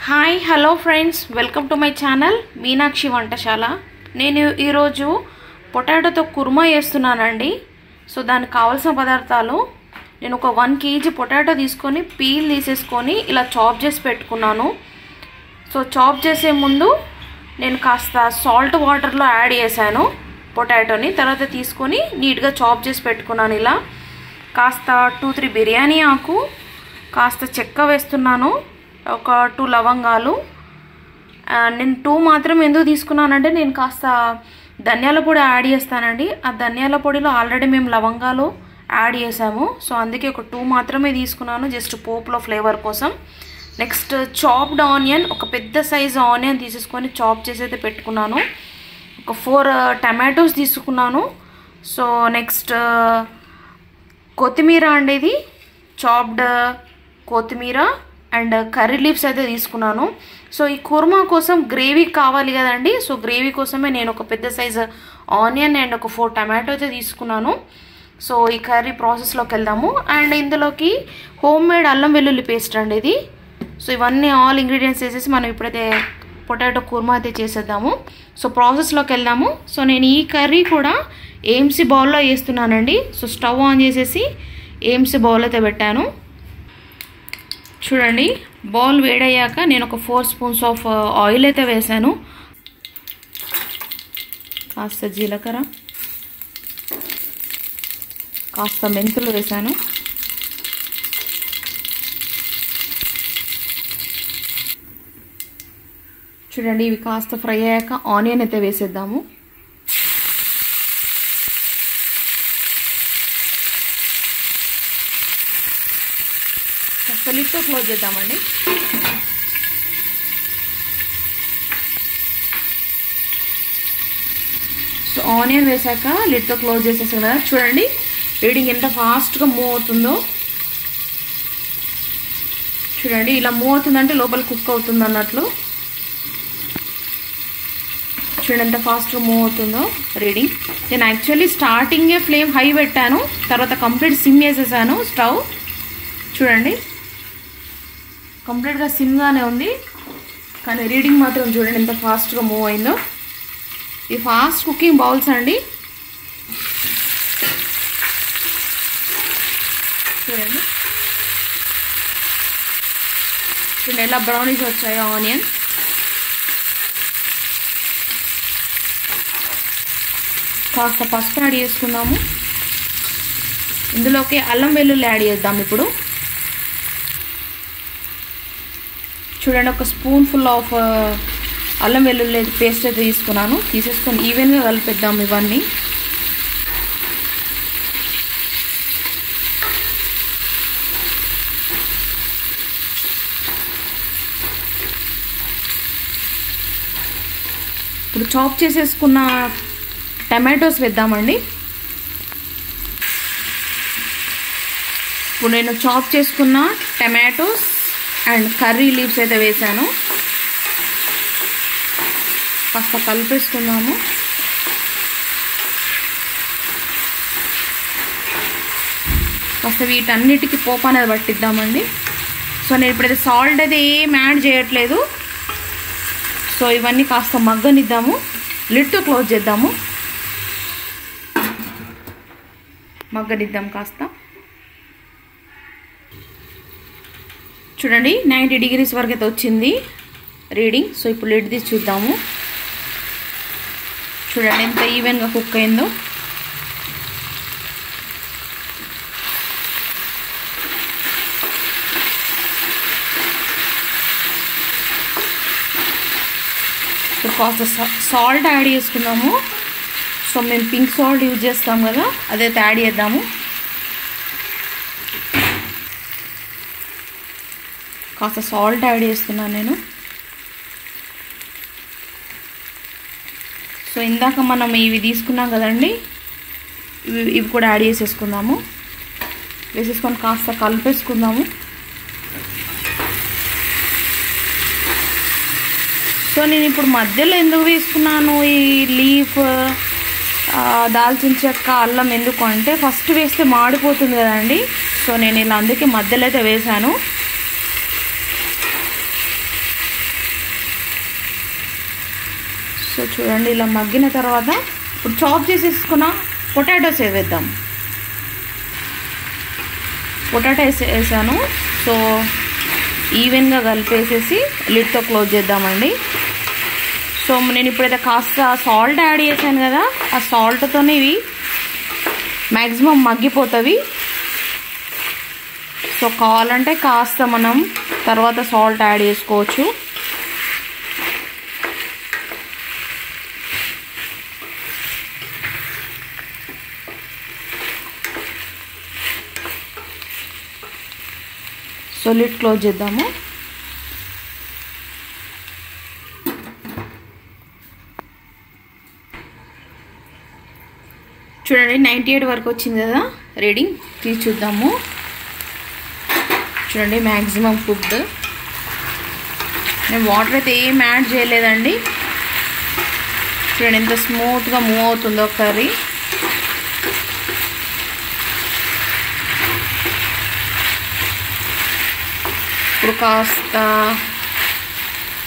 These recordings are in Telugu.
Hi hello friends, welcome to my channel Meenakshi వంటశాల. నేను ఈరోజు పొటాటోతో కుర్మా చేస్తున్నానండి. సో దానికి కావాల్సిన పదార్థాలు, నేను ఒక 1 kg పొటాటో తీసుకొని పీల్ తీసేసుకొని ఇలా చాప్ చేసి పెట్టుకున్నాను. సో చాప్ చేసే ముందు నేను కాస్త సాల్ట్ వాటర్లో యాడ్ చేశాను పొటాటోని. తర్వాత తీసుకొని నీట్గా చాప్ చేసి పెట్టుకున్నాను. ఇలా కాస్త 2-3 బిర్యానీ ఆకు, కాస్త చెక్క వేస్తున్నాను, ఒక 2 లవంగాలు. నేను 2 మాత్రం ఎందుకు తీసుకున్నానంటే నేను కాస్త ధనియాల పొడి యాడ్ చేస్తానండి. ఆ ధనియాల పొడిలో ఆల్రెడీ మేము లవంగాలు యాడ్ చేసాము. సో అందుకే ఒక 2 మాత్రమే తీసుకున్నాను, జస్ట్ పోపులో ఫ్లేవర్ కోసం. నెక్స్ట్ చాప్డ్ ఆనియన్, ఒక పెద్ద సైజు ఆనియన్ తీసేసుకొని చాప్ చేసి అయితే పెట్టుకున్నాను. ఒక 4 టమాటోస్ తీసుకున్నాను. సో నెక్స్ట్ కొత్తిమీర అండి, ఇది చాప్డ్ కొత్తిమీర అండ్ కర్రీ లీవ్స్ అయితే తీసుకున్నాను. సో ఈ కుర్మా కోసం గ్రేవీ కావాలి కదండి. సో గ్రేవీ కోసమే నేను ఒక పెద్ద సైజు ఆనియన్ అండ్ ఒక 4 టమాటో అయితే తీసుకున్నాను. సో ఈ కర్రీ ప్రాసెస్లోకి వెళ్దాము. అండ్ ఇందులోకి హోమ్ మేడ్ అల్లం వెల్లుల్లి పేస్ట్ అండి ఇది. సో ఇవన్నీ ఆల్ ఇంగ్రీడియంట్స్ వేసేసి మనం ఇప్పుడైతే పొటాటో కుర్మా అయితే చేసేద్దాము. సో ప్రాసెస్లోకి వెళ్దాము. సో నేను ఈ కర్రీ కూడా ఏఎంసీ బౌల్లో వేస్తున్నానండి. సో స్టవ్ ఆన్ చేసేసి ఏఎంసీ బౌల్ అయితే పెట్టాను. చూడండి, బౌల్ వేడయ్యాక నేను ఒక 4 స్పూన్స్ ఆఫ్ ఆయిల్ అయితే వేసాను. కాస్త జీలకర్ర, కాస్త మెంతులు వేసాను. చూడండి, ఇవి కాస్త ఫ్రై అయ్యాక ఆనియన్ అయితే వేసేద్దాము. లిడ్తో క్లోజ్ చేద్దామండి. సో ఆనియన్ వేసాక లిడ్తో క్లోజ్ చేసేసాం కదా. చూడండి రీడింగ్ ఎంత ఫాస్ట్గా మూవ్ అవుతుందో. చూడండి, ఇలా మూవ్ అవుతుందంటే లోపల కుక్ అవుతుంది అన్నట్లు. చూడండి ఎంత ఫాస్ట్గా మూవ్ అవుతుందో రీడింగ్. నేను యాక్చువల్లీ స్టార్టింగే ఫ్లేమ్ హై పెట్టాను, తర్వాత కంప్లీట్ సిమ్ చేసేసాను స్టవ్. చూడండి కంప్లీట్గా సిమ్గానే ఉంది, కానీ రీడింగ్ మాత్రం చూడండి ఎంత ఫాస్ట్గా మూవ్ అయిందో. ఈ ఫాస్ట్ కుకింగ్ బౌల్స్ అండి. చూడండి చూడండి ఎలా బ్రౌనిష్ వచ్చాయో ఆనియన్. కాస్త పసుపు యాడ్ చేసుకుందాము. ఇందులోకి అల్లం వెల్లుల్లి యాడ్ చేద్దాం ఇప్పుడు. చూడండి, ఒక స్పూన్ ఫుల్ ఆఫ్ అల్లం వెల్లుల్లి పేస్ట్ అయితే తీసుకున్నాను. తీసేసుకొని ఈవెన్గా కలిపేద్దాం ఇవన్నీ. ఇప్పుడు చాప్ చేసేసుకున్న టమాటోస్ వేద్దామండి. ఇప్పుడు నేను చాప్ చేసుకున్న టమాటోస్ అండ్ కర్రీ లీవ్స్ అయితే వేసాను. కాస్త కలిపేసుకుందాము. కాస్త వీటన్నిటికీ పోపు అనేది పట్టిద్దామండి. సో నేను ఇప్పుడైతే సాల్ట్ అయితే ఏం యాడ్ చేయట్లేదు. సో ఇవన్నీ కాస్త మగ్గనిద్దాము. లిడ్తో క్లోజ్ చేద్దాము. మగ్గనిద్దాం కాస్త. చూడండి 90 degrees వరకు అయితే వచ్చింది రీడింగ్. సో ఇప్పుడు లిడ్ తీసి చూద్దాము. చూడండి ఎంత ఈవెన్గా కుక్ అయిందో. ఇప్పుడు కాస్త సాల్ట్ యాడ్ చేసుకుందాము. సో మేము పింక్ సాల్ట్ యూజ్ చేస్తాం కదా, అదైతే యాడ్ చేద్దాము. కాస్త సాల్ట్ యాడ్ చేస్తున్నాను నేను. సో ఇందాక మనం ఇవి తీసుకున్నాం కదండి, ఇవి కూడా యాడ్ చేసేసుకుందాము. వేసేసుకొని కాస్త కలిపేసుకుందాము. సో నేను ఇప్పుడు మధ్యలో ఎందుకు వేసుకున్నాను ఈ లీఫ్, దాల్చిన చెక్క, అల్లం ఎందుకు అంటే ఫస్ట్ వేస్తే మాడిపోతుంది కదండి. సో నేను ఇలా అందుకే మధ్యలో అయితే వేసాను. సో చూడండి ఇలా మగ్గిన తర్వాత ఇప్పుడు చాప్ చేసేసుకున్న పొటాటోస్ వేద్దాం. పొటాటోస్ వేసాను. సో ఈవెన్గా కలిపేసేసి లిడ్తో క్లోజ్ చేద్దామండి. సో నేను ఇప్పుడైతే కాస్త సాల్ట్ యాడ్ చేశాను కదా, ఆ సాల్ట్తోనే ఇవి మ్యాక్సిమం మగ్గిపోతాయి. సో కావాలంటే కాస్త మనం తర్వాత సాల్ట్ యాడ్ చేసుకోవచ్చు. సో లిడ్ క్లోజ్ చేద్దాము. చూడండి 98 వరకు వచ్చింది కదా రీడింగ్, తీసి చూద్దాము. చూడండి మ్యాక్సిమం కుక్డ్. నేను వాటర్ అయితే ఏం యాడ్ చేయలేదండి. చూడండి ఎంత స్మూత్గా మూవ్ అవుతుందో కర్రీ. ఇప్పుడు కాస్త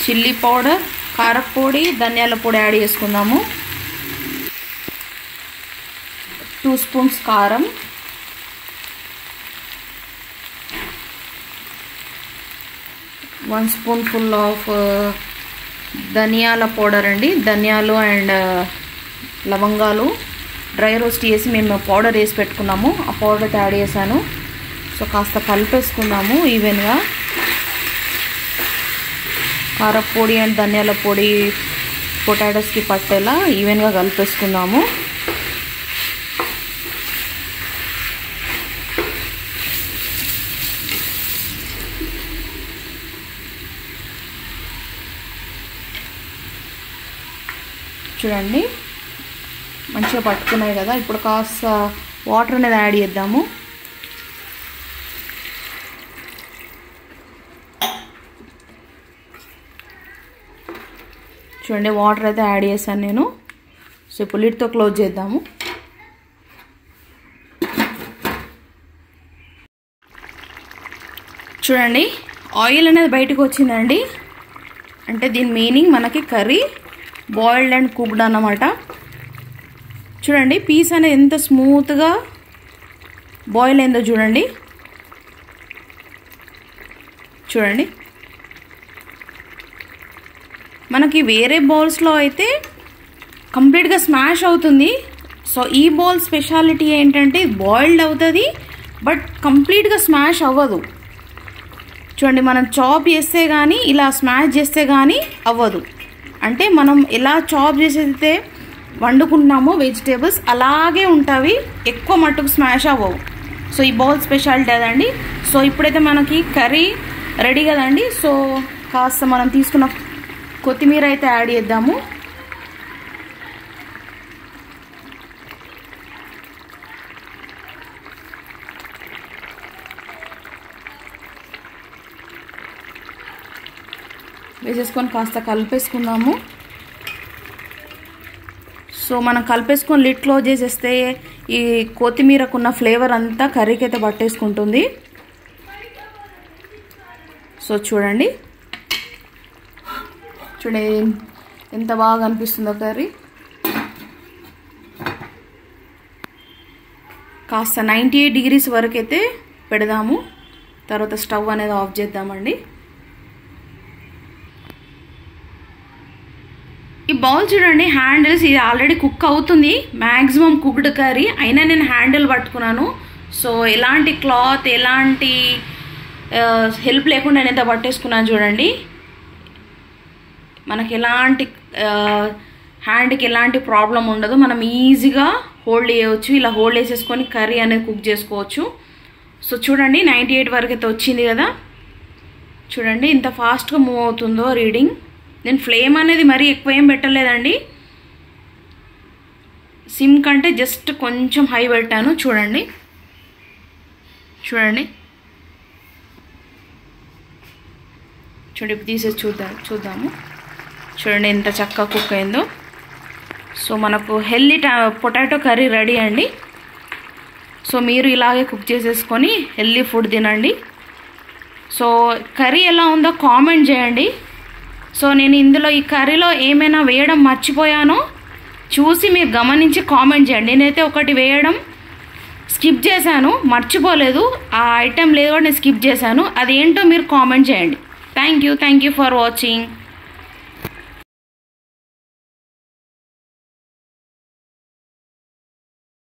చిల్లీ పౌడర్, కారపొడి, ధనియాల పొడి యాడ్ చేసుకుందాము. 2 స్పూన్స్ కారం, 1 స్పూన్ ఫుల్ ఆఫ్ ధనియాల పౌడర్ అండి. ధనియాలు అండ్ లవంగాలు డ్రై రోస్ట్ చేసి మేము పౌడర్ వేసి పెట్టుకున్నాము. ఆ పౌడర్ అయితే యాడ్ చేశాను. సో కాస్త కలిపేసుకుందాము ఈవెన్గా. కారపొడి అండ్ ధనియాల పొడి పొటాటోస్కి పట్టేలా ఈవెన్గా కలిపేసుకుందాము. చూడండి మంచిగా పట్టుకున్నాయి కదా. ఇప్పుడు కాస్త వాటర్ అనేది యాడ్ చేద్దాము. చూడండి వాటర్ అయితే యాడ్ చేశాను నేను. సో ఇప్పుడు లిడ్తో క్లోజ్ చేద్దాము. చూడండి ఆయిల్ అనేది బయటకు వచ్చిందండి. అంటే దీని మీనింగ్ మనకి కర్రీ బాయిల్డ్ అండ్ కుక్డ్ అన్నమాట. చూడండి పీస్ అనేది ఎంత స్మూత్గా బాయిల్ అయిందో చూడండి. చూడండి మనకి వేరే బౌల్స్లో అయితే కంప్లీట్గా స్మాష్ అవుతుంది. సో ఈ బౌల్ స్పెషాలిటీ ఏంటంటే బాయిల్డ్ అవుతుంది బట్ కంప్లీట్గా స్మాష్ అవ్వదు. చూడండి మనం చాప్ చేస్తే కానీ ఇలా స్మాష్ చేస్తే కానీ అవ్వదు. అంటే మనం ఎలా చాప్ చేసేదైతే వండుకుంటున్నామో వెజిటేబుల్స్ అలాగే ఉంటాయి, ఎక్కువ మట్టుకు స్మాష్ అవ్వవు. సో ఈ బౌల్ స్పెషాలిటీ అదండి. సో ఇప్పుడైతే మనకి కర్రీ రెడీ కదండి. సో కాస్త మనం తీసుకున్న కొత్తిమీర అయితే యాడ్ చేద్దాము. వేసేసుకొని కాస్త కలిపేసుకుందాము. సో మనం కలిపేసుకొని లిడ్ క్లోజ్ చేసేస్తే ఈ కొత్తిమీరకున్న ఫ్లేవర్ అంతా కర్రీకి అయితే పట్టేసుకుంటుంది. సో చూడండి ఎంత బాగా అనిపిస్తుందో కర్రీ. కాస్త 98 డిగ్రీస్ వరకు అయితే పెడదాము. తర్వాత స్టవ్ అనేది ఆఫ్ చేద్దామండి. ఈ బౌల్ చూడండి హ్యాండిల్స్, ఇది ఆల్రెడీ కుక్ అవుతుంది, మ్యాక్సిమం కుక్డ్ కర్రీ అయినా నేను హ్యాండిల్ పట్టుకున్నాను. సో ఎలాంటి క్లాత్ ఎలాంటి హెల్ప్ లేకుండా నేను ఎంత పట్టేసుకున్నాను చూడండి. మనకి ఎలాంటి హ్యాండ్కి ఎలాంటి ప్రాబ్లం ఉండదు, మనం ఈజీగా హోల్డ్ చేయవచ్చు. ఇలా హోల్డ్ చేసేసుకొని కర్రీ అనేది కుక్ చేసుకోవచ్చు. సో చూడండి 98 వరకు అయితే వచ్చింది కదా. చూడండి ఇంత ఫాస్ట్గా మూవ్ అవుతుందో రీడింగ్. నేను ఫ్లేమ్ అనేది మరీ ఎక్కువ ఏం పెట్టలేదండి, సిమ్ కంటే జస్ట్ కొంచెం హై పెట్టాను. చూడండి చూడండి చూడండి ఇప్పుడు తీసేసి చూద్దాము. చూడండి ఎంత చక్కగా కుక్ అయిందో. సో మనకు హెల్దీ పొటాటో కర్రీ రెడీ అండి. సో మీరు ఇలాగే కుక్ చేసేసుకొని హెల్దీ ఫుడ్ తినండి. సో కర్రీ ఎలా ఉందో కామెంట్ చేయండి. సో నేను ఇందులో ఈ కర్రీలో ఏమైనా వేయడం మర్చిపోయానో చూసి మీరు గమనించి కామెంట్ చేయండి. నేనైతే ఒకటి వేయడం స్కిప్ చేశాను, మర్చిపోలేదు. ఆ ఐటెం లేదు కూడా నేను స్కిప్ చేశాను. అదేంటో మీరు కామెంట్ చేయండి. Thank you for watching.